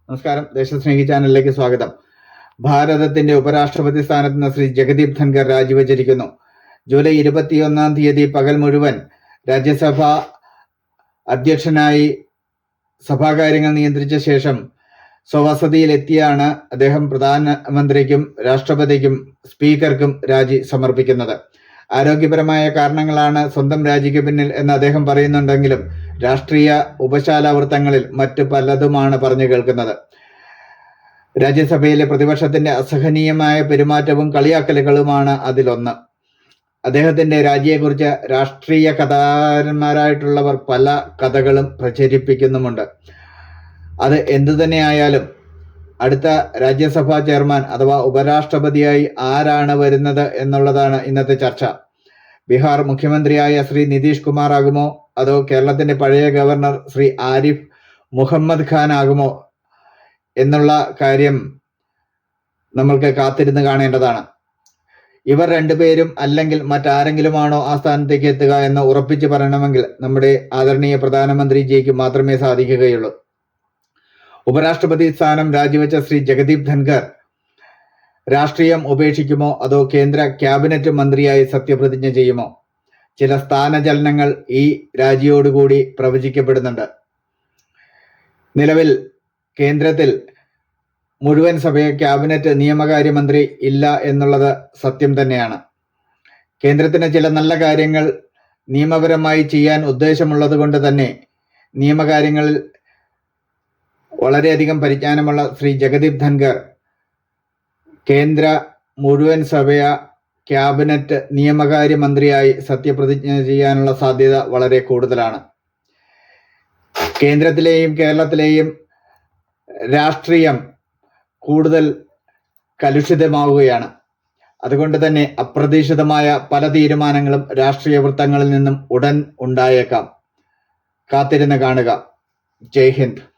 നമസ്കാരം. ദേശസ്നേഹി ചാനലിലേക്ക് സ്വാഗതം. ഭാരതത്തിന്റെ ഉപരാഷ്ട്രപതി സ്ഥാനത്ത് നിന്ന് ശ്രീ ജഗദീപ് ധൻഖർ രാജിവെച്ചിരിക്കുന്നു. ജൂലൈ 21 പകൽ മുഴുവൻ രാജ്യസഭ അധ്യക്ഷനായി സഭാകാര്യങ്ങൾ നിയന്ത്രിച്ച ശേഷം സ്വവസതിയിലെത്തിയാണ് അദ്ദേഹം പ്രധാനമന്ത്രിക്കും രാഷ്ട്രപതിക്കും സ്പീക്കർക്കും രാജി സമർപ്പിക്കുന്നത്. ആരോഗ്യപരമായ കാരണങ്ങളാണ് സ്വന്തം രാജിക്ക് പിന്നിൽ എന്ന് അദ്ദേഹം പറയുന്നുണ്ടെങ്കിലും രാഷ്ട്രീയ ഉപശാലാവൃത്തങ്ങളിൽ മറ്റു പലതുമാണ് പറഞ്ഞു കേൾക്കുന്നത്. രാജ്യസഭയിലെ പ്രതിപക്ഷത്തിന്റെ അസഹനീയമായ പെരുമാറ്റവും കളിയാക്കലുകളുമാണ് അതിലൊന്ന്. അദ്ദേഹത്തിന്റെ രാജിയെക്കുറിച്ച് രാഷ്ട്രീയ കഥാകാരന്മാരായിട്ടുള്ളവർ പല കഥകളും പ്രചരിപ്പിക്കുന്നുമുണ്ട്. അത് എന്തുതന്നെയായാലും അടുത്ത രാജ്യസഭാ ചെയർമാൻ അഥവാ ഉപരാഷ്ട്രപതിയായി ആരാണ് വരുന്നത് എന്നുള്ളതാണ് ഇന്നത്തെ ചർച്ച. ബീഹാർ മുഖ്യമന്ത്രിയായ ശ്രീ നിതീഷ് കുമാർ ആകുമോ, അതോ കേരളത്തിന്റെ പഴയ ഗവർണർ ശ്രീ ആരിഫ് മുഹമ്മദ് ഖാൻ ആകുമോ എന്നുള്ള കാര്യം നമ്മൾക്ക് കാത്തിരുന്ന് കാണേണ്ടതാണ്. ഇവർ രണ്ടുപേരും അല്ലെങ്കിൽ മറ്റാരെങ്കിലുമാണോ ആ സ്ഥാനത്തേക്ക് എത്തുക എന്ന് ഉറപ്പിച്ച് പറയണമെങ്കിൽ നമ്മുടെ ആദരണീയ പ്രധാനമന്ത്രിജിക്ക് മാത്രമേ സാധിക്കുകയുള്ളൂ. ഉപരാഷ്ട്രപതി സ്ഥാനം രാജിവെച്ച ശ്രീ ജഗദീപ് ധൻഖർ രാഷ്ട്രീയം ഉപേക്ഷിക്കുമോ അതോ കേന്ദ്ര ക്യാബിനറ്റ് മന്ത്രിയായി സത്യപ്രതിജ്ഞ ചെയ്യുമോ? ചില സ്ഥാനചലനങ്ങൾ ഈ രാജിയോടുകൂടി പ്രവചിക്കപ്പെടുന്നുണ്ട്. നിലവിൽ കേന്ദ്രത്തിൽ മുഴുവൻ സഭയെ ക്യാബിനറ്റ് നിയമകാര്യമന്ത്രി ഇല്ല എന്നുള്ളത് സത്യം തന്നെയാണ്. കേന്ദ്രത്തിന് ചില നല്ല കാര്യങ്ങൾ നിയമപരമായി ചെയ്യാൻ ഉദ്ദേശമുള്ളത് കൊണ്ട് തന്നെ നിയമകാര്യങ്ങളിൽ വളരെയധികം പരിജ്ഞാനമുള്ള ശ്രീ ജഗദീപ് ധൻഖർ കേന്ദ്ര മുഴുവൻ സഭയ ക്യാബിനറ്റ് നിയമകാര്യമന്ത്രിയായി സത്യപ്രതിജ്ഞ ചെയ്യാനുള്ള സാധ്യത വളരെ കൂടുതലാണ്. കേന്ദ്രത്തിലെയും കേരളത്തിലെയും രാഷ്ട്രീയം കൂടുതൽ കലുഷിതമാവുകയാണ്. അതുകൊണ്ട് തന്നെ അപ്രതീക്ഷിതമായ പല തീരുമാനങ്ങളും രാഷ്ട്രീയ വൃത്തങ്ങളിൽ നിന്നും ഉടൻ ഉണ്ടായേക്കാം. കാത്തിരുന്ന് കാണുക. ജയ് ഹിന്ദ്.